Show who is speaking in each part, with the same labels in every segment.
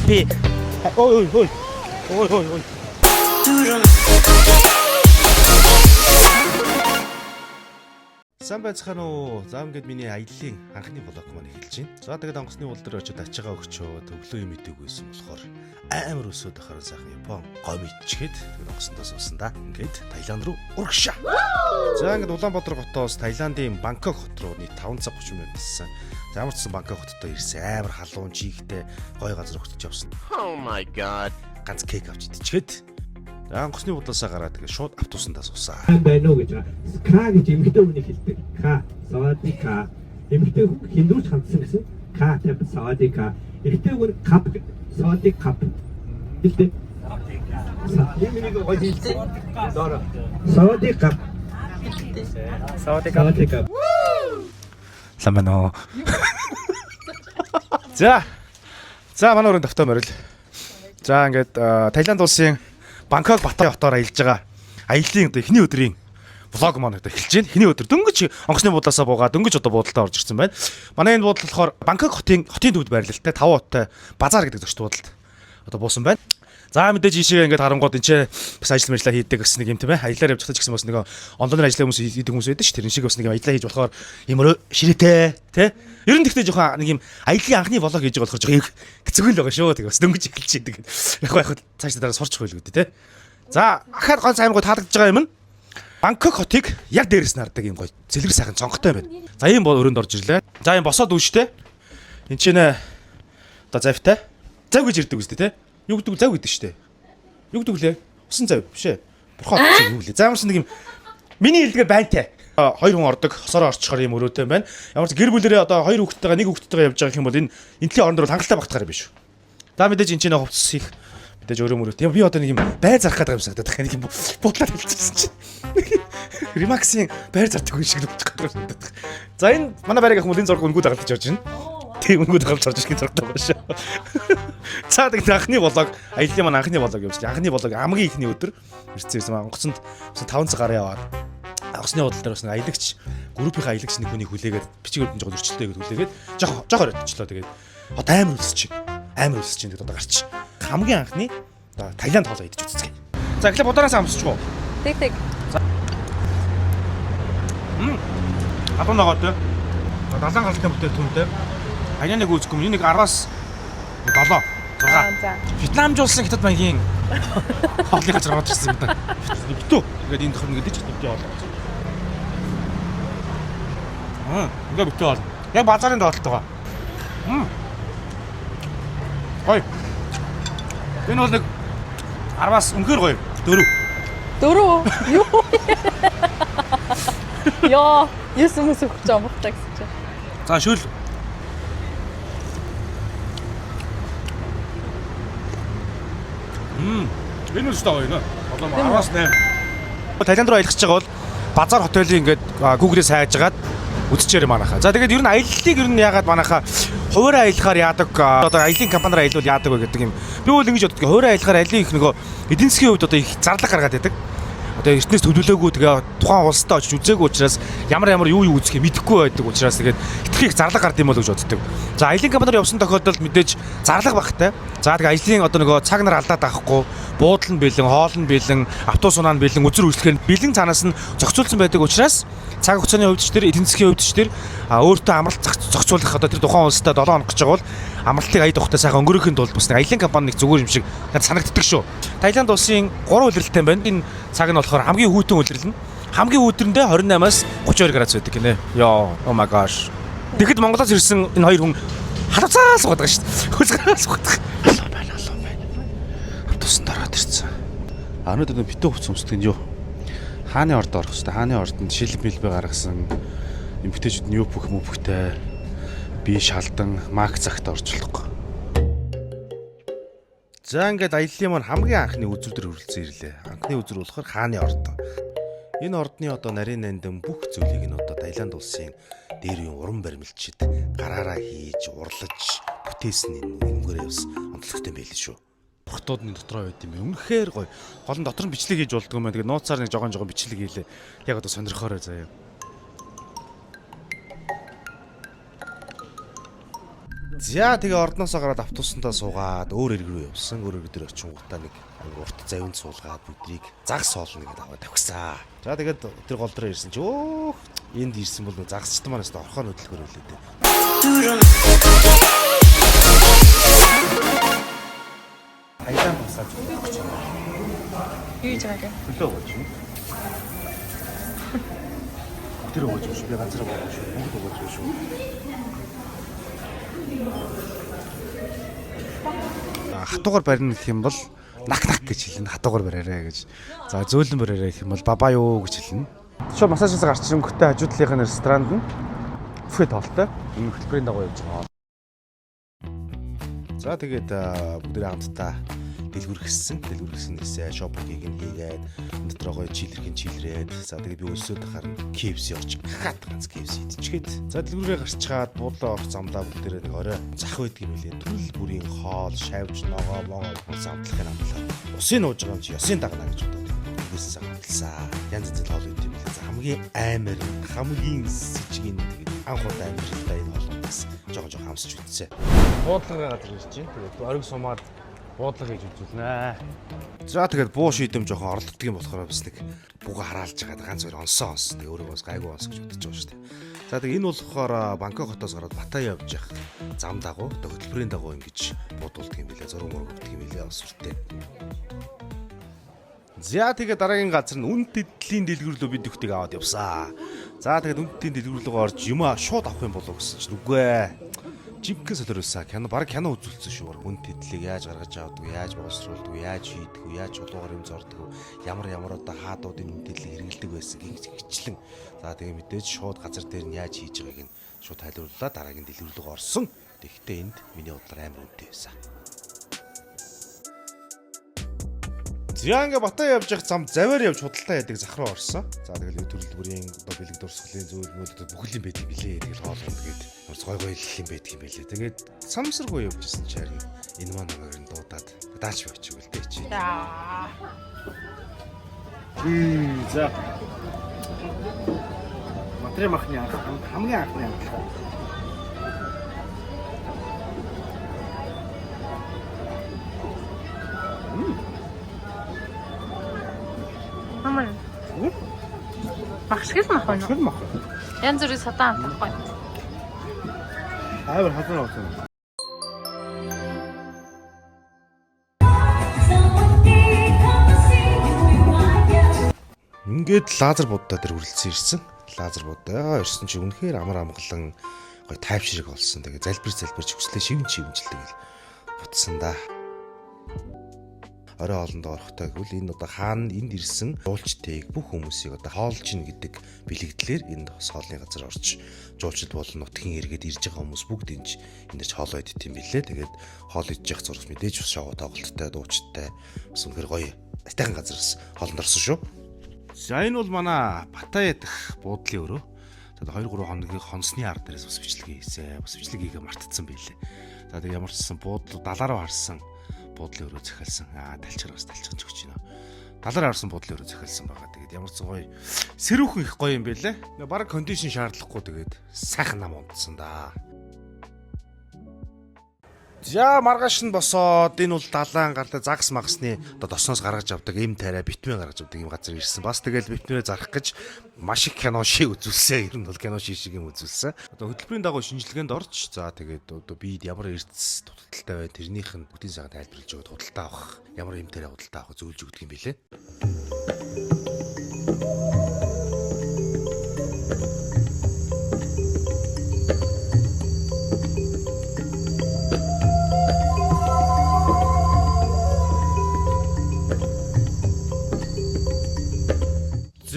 Speaker 1: happy. Ой. Сайн байцгаана уу? За ингээд миний аяллаа анхны блог маань эхэлж байна. За тэгээд онгоцны улдэр очиод ачаагаа өгчөө төглөө юм идэггүйсэн болохоор амар өсөд ахаар сайхан Япон гомь ичгээд тэгээд онгоцондоо суусан да. Ингээд Таиланд руу урагшаа. За ингээд Улаанбаатар хотоос Таиландын Бангкок хот руу нийт 5 цаг 30 минут ниссэн. За ямар ч сан Бангкок хотод ирсэн амар халуун чигтэй гой газар өгч явсан.
Speaker 2: Oh my god.
Speaker 1: Ганц кек авч идчихэд онгоцны удлаасаа гараад тэгээд шууд автобусандаа суусаа.
Speaker 3: байна уу гэж байна. Ка гэж эмэгтэй хүний хэлдэг. Ка, савади ка. Эмэгтэй хиндууч хандсан гэсэн. Ка тэп савади ка. Эрэгтэй хүн кап, савади кап. Хэлдэг. Савади ка. Савади кап.
Speaker 1: Самано. За манай өрөөнд автоо морил. За ингээд Таиланд улсын Бангкок Батай хотоор аялж байгаа. Аяллаа одоо эхний өдрийн влог маань одоо эхэлж байна. Эхний өдөр дөнгөж онгоцны буудлаасаа буугаад дөнгөж одоо буудалдаа орж ирсэн байна. Манай энэ буудал болохоор Бангкок хотын төвд байрлалтай 5 хоттой базар гэдэг зочд буудалд одоо буусан байна. За мэдээж ийшээ ингээд харангууд энэ бас ажил мэржлээ хийдэг гэсэн нэг юм тийм ээ. Аяллаар явж байгаа ч гэсэн бас нэг онлайнаар ажиллах хүмүүс хийдэг хүмүүс байдаг ш. Тэр шиг бас нэг аяллаа хийж болохоор юм ширээтэй тий. Ер нь тэгтээ жоохон нэг юм аяллаа анхны влог хийж байгаа болохоор жоохон хэцүү л байгаа шүү. Тэгээ бас дөнгөж эхэлж идэг. Яг цаашдаа дараа сурч хөлгөө тий. За ахаад гонц аймагуд таалагдж байгаа юм нь Бангкок хотыг яг дээрээс нь хардаг юм гоё зэлгэр сайхан цонготой байна. За ийм бол өрөөнд орж ирлээ. За ийм босоод үүштэй. Энд чинь одоо завтай. Зав гэж ирдэг үстэй тий. Юу гэдэг зав гэдэг штэ. Юу гэдэг лээ? Усан зав биш ээ. Бурхад чинь юу лээ? За ямар ч нэг юм миний хэлдгээр байнтай. Хоёр хүн ордог, хосороо орчихоор юм өрөөтэй байна. Ямар ч гэр бүлэрээ одоо хоёр хүүхэдтэйгээ нэг хүүхэдтэйгээ явж байгаа юм бол энэ энтлийн орон дээр хангалттай багтахаар биш үү? За мэдээж энэ чинь хувцас их мэдээж өөрөө мөрөөтэй. Би одоо нэг юм бай зарах гэдэг юм санагдаад байна. Нэг юм бутлаад хэлчихсэн чинь. Ремаксийн байр зардаг хүн шиг л бодож байгаа. За энэ манай байрыг ах мөлийн зураг өнгөө дагалдаж орж байна. Тийм өнгөө дагалдаж орж ирэх зурагтай байна шүү. За тэгээд анхны влог аяллаа маань анхны влог юм шиг. Анхны влог хамгийн ихний өдөр ирсэн байсан. Онгоцонд 5 цаг гараа яваад онгоцны худал дээр бас нэг аялагч группийн аялагч нэг хүнийг хүлээгээд бичиг өрдөн жоо зөрчилтэй гэдээ хүлээгээд жоо оройдчлоо. Тэгээд одоо амар үлсэж чинь одоо гарч. Хамгийн анхны одоо Таиланд хоолоо идэж үзцгээе. За эхлээ будараас амсчихв уу?
Speaker 4: Тэг.
Speaker 1: Хатуу ногоотой. Далайн галтай бүтээл түнтэй. Аяа нэг үзэхгүй юм. Нэг 10-аас 7 6.
Speaker 4: За.
Speaker 1: Вьетнамжуулсан хятад маягийн хоолны газар орж ирсэн юм да. Битүү. Ингээд энэ тохиом гэдэг чинь битүү хоол. Ингээд битүү хоол. Яг базарын доолт байгаа. Гой. Энэ бол нэг 10-аас үнэхээр гоё.
Speaker 4: 4. Юу? Яа, юусмэс өгч байгаа мохтой гэсэн чинь.
Speaker 1: За шүл. Энэ үстэй гоё нэ. Одоо 10-аас 8. Таиланд руу аялах гэж байгаа бол базар хотелын ингээд Google-ээс хайж агаад үзчихээр манайхаа. За тэгээд ер нь аяллыг ер нь яагаад манайхаа хуваараа аялахаар яадаг одоо аялын компаниар аялуул яадаг вэ гэдэг юм. Би бол ингэж боддог. Хуваараа аялахаар аялын их нөгөө эдийн засгийн хувьд одоо их зарлага гаргаад байдаг. Одоо эртнээс төлөвлөөгүй тэгээ тухайн улстай очиж үзээгүй учраас ямар юу үзэхээ мэдэхгүй байдаг учраас тэгээд итгэх зарлага гард юм бол гэж боддог. За аялын компаниар явсан тохиолдолд мэдээж зарлага багтай. За тэгээ аялын одоо нөгөө цаг нар алдаад авахгүй, буудал нь бэлэн, хоол нь бэлэн, автобус унаа нь бэлэн, үзэр үйлчлэхээр бэлэн цаанаас нь зохицуулсан байдаг учраас цаг хугацааны хувьд ч тэр эдийн засгийн хувьд ч тэр өөртөө амралт зохицуулах одоо тэр тухайн улстай 7 хоног гэж байгаа бол амралтыг аяд ухтаа сайхан өнгөрөөхийн тулд бас нэг аялын компани нэг зүгээр юм шиг санагддаг шүү. Таиланд улсын 3 улирлалтай байна. Энэ цаг нь болохоор хамгийн хүйтэн улирал нь. Хамгийн өдөрөндөө 28-аас 32 градус байдаг гинэ. Ёо, oh my gosh. Тэгэхэд Монголоос ирсэн энэ хоёр хүн халуцаа суугаад байгаа шүү дээ. Хөлсгөө суугаад байгаа. Алуу байна. Автобусан дараад ирсэн. Анууд энэ битүү хувц өмсдөг нь юу? Хааны орд орох хэрэгтэй. Хааны ордонд шилб мэлбэ гаргасан эмгтээчүүд нь юу мөвхтэй би шалдан мак цагт оржлохгүй. За ингээд аяллаа маань хамгийн анхны үзүүр дээр хүрэлцэн ирлээ. Анхны үзүүр болохоор хааны ордон. Энэ ордны одоо нарийн нандин бүх зүйлийг нь одоо Таиланд улсын дээр юм уран баримлчид гараараа хийж, урлаж, бүтээсэн энэгээр явс онцлогтой байлээ шүү. Хотууд нь дотроо байд юм. Үнэхээр гоё. Гол нь дотор нь бичлэг хийж болдгоо мэн. Тэгээд нууцаар нэг жогоон бичлэг хийлээ. Яг одоо сонирхоорой заяа. За тэгээ ордноосоо гараад автобусандаа суугаад өөр ирэг рүү явсан. Өөр ирэг дээр очингуудаа нэг урт завинд суулгаад бүдрийг загс соолно гэдээ аваад тавьсан. За тэгээд тэр гол дээр ирсэн чи өөх энд ирсэн бол загсчтай манаас орхоо хөдөлгөөр үлээ дээ. Хайдан басаад өгч юм.
Speaker 4: Юу гэж байгаа юм?
Speaker 1: Хөлөө өгч юм. Тэр өгч шүү. Би ганцаар өгч шүү. Бүгд өгч шүү. Хатуугаар барина гэх юм бол нак гэж хэлнэ. Хатуугаар бариараа гэж. За зөөлөн бариараа гэх юм бол бабаа юу гэж хэлнэ. Шо массажаас гарч ирэнгүүтээ хажуу талынхын ресторанд нь бүфе тоолтой. Энэ хөтөлбөрийн дагуу явж байгаа. За тэгээд бүгд хамтдаа дэлгүрхэснээсээ шопингийг нь хийгээд дотроо гоё чилэрхэн чилрээд за тэгээд би өсөөд харна KFC орж хат ганц KFC идчихэд за дэлгүүрээ гарч чаад буудлаа орох замдаа бүгдээрээ нэг орой зах байдаг юм лээ төрөл бүрийн хоол шавж ногоо замдлахын амтлаа усын нууж байгаа юм чи ясын дагна гэж бодоод үгүйсэн хамтлаа янз янз хоол идэв юм лээ за хамгийн аймар хамгийн сэжгийн тэгээд анх удаа амьдтай энэ хоолоос жоохон хамсаж үтсэ буудлага газар ирж чинь тэгээд ориг сумаад буудлага хийж үзүүлнэ. За тэгээд буу шийдэм жоохон орлогддог юм болохоор бас нэг бүгэ хараалж байгаа ганц хоёр онсон. Тэгээ өөрөө бас гайгүй онс гэж бодож байгаа шүү дээ. За тэгээд энэ болохоор Бангкок хотоос гараад Паттайя явж явах зам дагуу хөтөлбөрийн дагуу ингэж буудуулдаг юм билээ. Зураг мөрөг өгдөг юм билээ бас үртэй. За тэгээд дараагийн газар нь үн тэдлийн дэлгүүрлөө бид нөхдөйг аваад явсаа. За тэгээд үн тэдлийн дэлгүүрлөөгөө орж юм шууд авах юм болов гэсэн чинь үгүй. Жинхэнэ солироосаа кино баг кино үзүүлсэн шүү. Үн тэдлийг яаж гаргаж авдаг, яаж боловсруулдаг, яаж хийдэг, яаж улуугаар юм зорддог, ямар одоо хаадуудын үн тэдлийг хэрэгэлдэг байсан гихчлэн. За тэгээ мэдээж шууд газар дээр нь яаж хийж байгааг нь шууд тайлбарлуулаад дараагийн дэлгүүрлөөгөө орсон. Тэгэхдээ энд миний бодлоор амар үнэтэй байсан. Зянга Батаа явж явах зам заваар явж худалдаа яадаг зах руу орсон. За тэгэл төрөл бүрийн одоо бэлэг дурсгалын зөвлөмөд бүхэл юм байдаг билээ. Тэгэл хоолгонд тэгээд гой хэлэх юм байдаг юм билээ. Тэгээд самсаргүй явжсэн чи харин энэ маань намайг дуудаад даач явчих үлдээ чи. За. Матрэ махны хамгийн анхны амтлаа.
Speaker 4: Мамаа. Багшгэл мах байна.
Speaker 1: Багшгэл мах.
Speaker 4: Янз бүрийн садан амтахгүй.
Speaker 1: Амар хатан авсан. Ингээд лазер буддаа дээр үргэлжлсэн ирсэн. Лазер буддаа ирсэн чи үнэхээр амар амгалан гой тайвширэг олсон. Тэгээ залбирч хүслээ шивнжилдэг л бутсан да. Орой хоолнд орохдоо гэвэл энэ одоо хаана энд ирсэн жуулчдыг бүх хүмүүсийг одоо хоолж ийн гэдэг бэлэгдлэр энэ хоолны газар орж жуулчд болон нутгийн иргэд ирж байгаа хүмүүс бүгд энэ ч хоолоо идэх юм билээ. Тэгээд хоол идэж явах зураг мэдээж бас шоу тоглолттой дуучтай бас үнэхээр гоё айтайхан газар бас хоолнд орсон шүү. За энэ бол манай Паттайя дэх буудлын өрөө. Тэгээд 2-3 хоногийн хонсны ар дээрээс бас бичлэг хийсэн. Бас бичлэг хийгээ мартцсан байлээ. За тэгээд ямар ч гэсэн буудлууд далаараа харсан буудлын өрөө захиалсан. Талчгаар бас талчгаж өгч байна. Далаар харсан буудлын өрөө захиалсан байгаа. Тэгээд ямар ч гоё сэрүүхэн их гоё юм байлээ. Бараг кондишн шаардлагагүй тэгээд сайхан нам унтсан да. За маргааш нь босоод энэ бол далайн гартай загс магсны одоо досноос гаргаж авдаг эм тариа битмээ гаргаж авдаг юм газар ирсэн. Бас тэгэл битмээ зарах гэж маш их кино шиг үзүүлсэн. Ер нь бол кино шиг юм үзүүлсэн. Одоо хөтөлбөрийн дагуу шинжилгээнд орж за тэгээд одоо бид ямар эрдэс туталтай бай тэрнийх нь бүгдийн сайхан тайлбарлаж өгöd худалдаа авах. Ямар эм тариа худалдаа авах зөвлөж өгдөг юм билээ.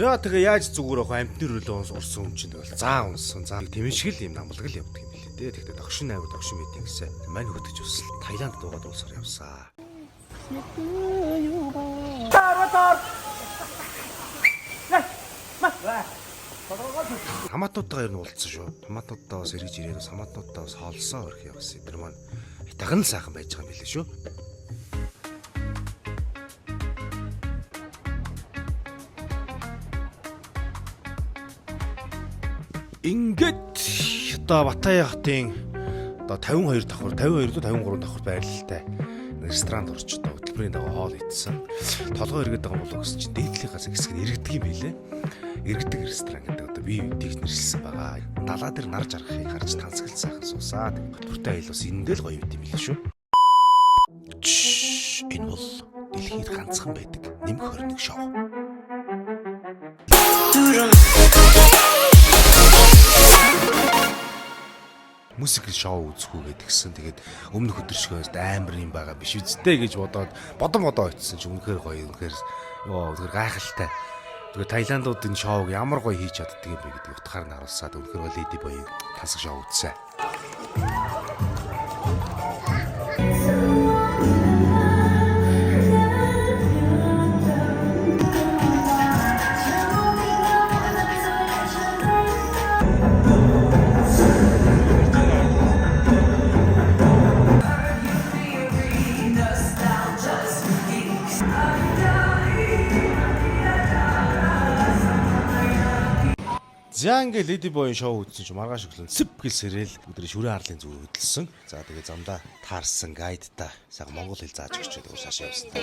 Speaker 1: За тэгээ яаж зүгээр ах амтны рөлөө урсан юм чинь тэгэл заа унсан. За тэмшгэл юм намлаг л явдаг юм билээ дээ. Тэгтээ догшин мэдэн гэсэн. Мань хөтөж бас Таиланд дуугаад уусаар явсаа. Хамаатнуудтайгаа ер нь уулзсан шүү. Хамаатнуудтаа бас эргэж ирээд бас хамаатнуудтаа бас хоолсоо өрх явсан. Тэр маань хитаган сайхан байж байгаа юм билээ шүү. Ингээд одоо Паттайя хотын одоо 52 давхар 52 до 53 давхар байрлалтай ресторанд орж одоо хөтөлбөрийн дагуу хоол идсэн. Толгой эргээд байгаа болов гэсэн чинь дээдлийнхээс хэсэг нь эргэдэг юм билэ. Эргэдэг ресторан гэдэг одоо бие биеийг нэрлсэн байгаа. Далаа дээр нар жаргахыг харж тансаглал сайхан суусаад хөтөлбөртэй аялал бас эндээ л гоё юм билээ шүү. Энэ бол дэлхийд ганцхан байдаг нэмэх 21 шоу. Музик шоу үзэхүү гэдгсэн. Тэгээд өмнөх өдөршгөөс амар юм байгаа биш үсттэй гэж бодоод бодон очсон чи үнэхээр гоё үнэхээр гайхалтай. Тэгээд Таиландуудын шоуг ямар гоё хийж чаддаг юм бэ гэдэг утгаар нь харуулсаад үнэхээр Lady Boy тасаг шоу үзсэн. За ингээ Lady Boy шоу үзсэн чи маргааш өглөө цэп гэл сэрэл өдрийн шүрэн харлын зүг хөдөлсөн. За тэгээ замдаа таарсан гайдтай сайхан монгол хэл зааж өгч байгаа шашаа явсан.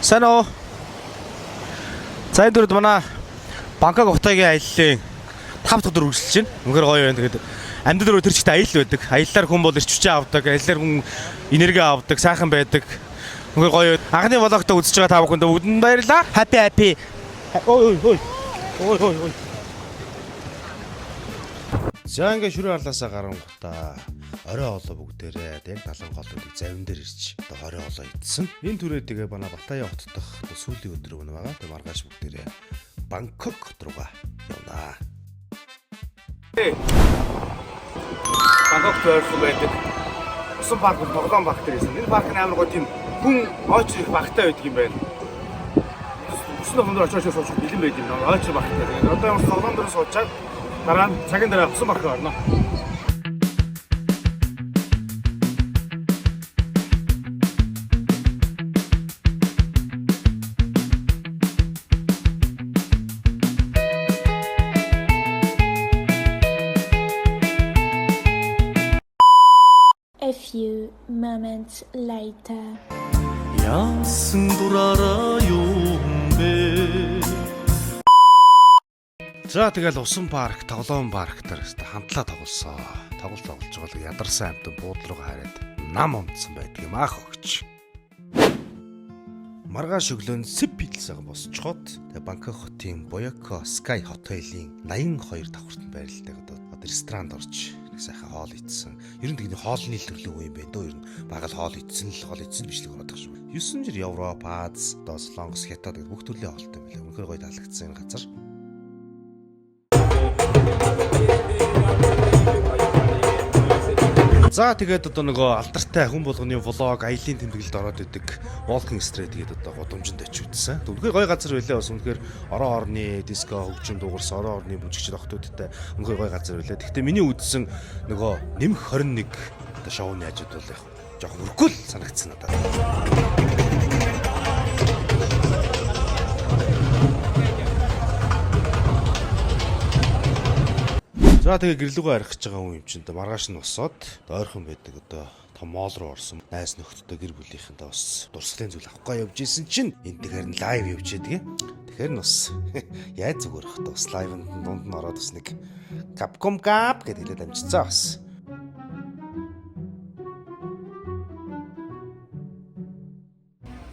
Speaker 1: Санаа. За энэ дөрөд манай Бангкок хотын аяллаа 5 дахь өдөр үргэлжлэж байна. Үнэхээр гоё байна. Тэгээд амьд дөрөв тэр чигт аял байдаг. Аяллаар хүн бол ирч хүчээ авдаг, аяллаар хүн энерги авдаг, сайхан байдаг. Үнэхээр гоё. Анхны влогтой үзэж байгаа та бүхэнд бүгдэнд баярлалаа. Happy. Ой. За ингээ шүрэн харлаасаа гарангуудаа орой олоо бүгдээрээ яг талан голуудыг завин дээр ирж одоо орой олоо идсэн. Энэ түрээ тэгээ манай Батая хот дох сүүлийн өдөр өгнө байгаа. Тэгээ маргааш бүгдээрээ Бангкок хот руугаа явнаа. Бангкок төрсөн байдаг. Усан парк бол тоглоом баг дээр байсан. Энэ парк нь амар гоё тийм хүн очрох багтай байдаг юм байна. Усан хонор очиж сууж бэлэн байд юм. Очрох багтай. Тэгээ одоо ямар тоглоом дээр суучаад дараа нь цагийн дараа усан парк орно.
Speaker 2: A few moments later.
Speaker 5: Яасан дураараа юм бэ?
Speaker 1: За тэгэл усан парк, тоглоом парк дээр хамтлаа тоглолсоо. Тоглож байгаа л ядарсан амтан буудлын руу хараад нам унтсан байдаг юм аах өгч. Маргааш өглөө сэп идэлсэйгэн босчход тэгээ Бангкок хотын Boyaco Sky Hotel-ийн 82 давхартанд байрлалтай одоо ресторанд орж нэг сайхан хоол идсэн. Ер нь тэгний хоолны төрлөө юм байна дөө ер нь багал хоол идсэн л хоол идсэн биш л гоо шүү. 9 жир Европ, Аз, Солонгос, Хятад гэх бүх төрлийн хоолтой юм байна. Үнэхээр гоё таалагдсан энэ газар. За тэгээд одоо нөгөө алдартай хүн болгоны влог, аялын тэмдэглэлд ороод идэг Walking Street тэгээд одоо гудамжинд очиж үзсэн. Үнэхээр гоё газар байлаа бас үнэхээр орон орны диско хөгжим дуугарсан орон орны бүжигчд охтуудтай үнэхээр гоё газар байлаа. Гэхдээ миний үзсэн нөгөө нэмэх 21 одоо шоуны ажид бол яг жоохон өргөл санагдсан надад. За тэгээ гэрлүүгээ арих гэж байгаа хүн юм чинь маргааш нь босоод ойрхон байдаг одоо том моол руу орсон. Найз нөхдөдөө гэр бүлийнхэнтэй бас дурсгалын зүйл авахгүй явж исэн чинь энэ тэгэхээр нь лайв явж байдаг. Тэгэхээр нь бас яаж зүгээр хат бас лайвын дунд нь ороод бас нэг Capcom Gap гэдэг хэлээд амжицсан бас.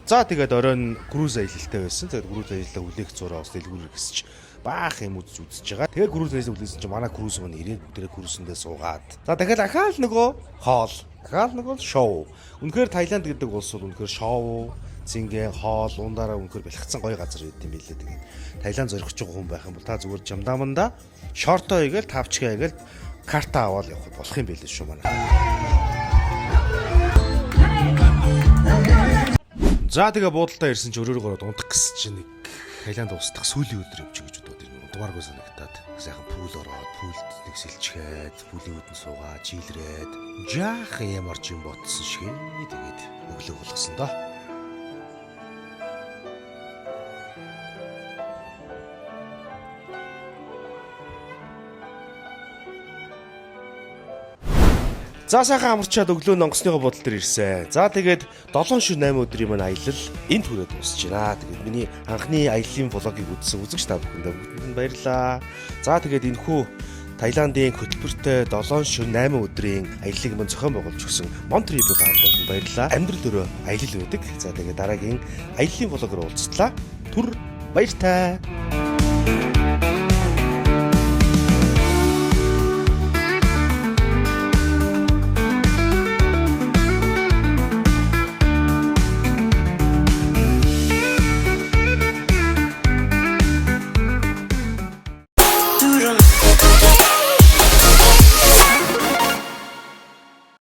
Speaker 1: За тэгээд оройн круиз аялалтай байсан. Тэгээд круиз аяллаа хүлээх зураа бас дэлгүүрээр гисч баах юм үзэж байгаа. Тэгээ круиз аялал хүлээсэн чинь манай круиз мань ирээд бүгдээ круизэндээ суугаад. За дахиад ахаал нөгөө хоол. Дахиад нөгөө шоу. Үнэхээр Таиланд гэдэг улс бол үнэхээр шоу, зингээ, хоол, ундаараа үнэхээр бэлгцэн гоё газар байд юм билээ. Тэгээд Таиланд зорих гэж байгаа хүн байх юм бол та зүгээр жамдааманда шорто хийгээл тавчгаа хийгээл карта аваад явах болох юм билээ шүү манай. За тэгээ буудалтаа ирсэн чи өрөөрөө гороод унтах гэсэн чинь нэг Таиланд устдах сүүлийн өдөр явж гэж бодоод ирнэ. Унтмааргүй санагтаад сайхан пүүл ороод пүүлд нэг сэлчгээд пүүлийн үүдэн суугаад чийлрээд жаахан ямарч юм ботсон шиг тэгээд өглөө болгосон доо. За сайхан амарчаад өглөө онгоцныхоо бодол төр ирсэн. За тэгээд 7-8 өдрийн маань аялал энд хүрээд дуусч байна. Тэгээд миний анхны аяллаа влогийг үзсэн үзэгч та бүхэндээ бүгдэнд баярлалаа. За тэгээд энэхүү Таиландын хөтөлбөртэй 7-8 өдрийн аяллыг мань зохион байгуулж өгсөн Монтриб хаалт баярлалаа. Амьдрал өрөө аялал байдаг. За тэгээд дараагийн аяллаа влогоор уулзтлаа. Түр баяртай.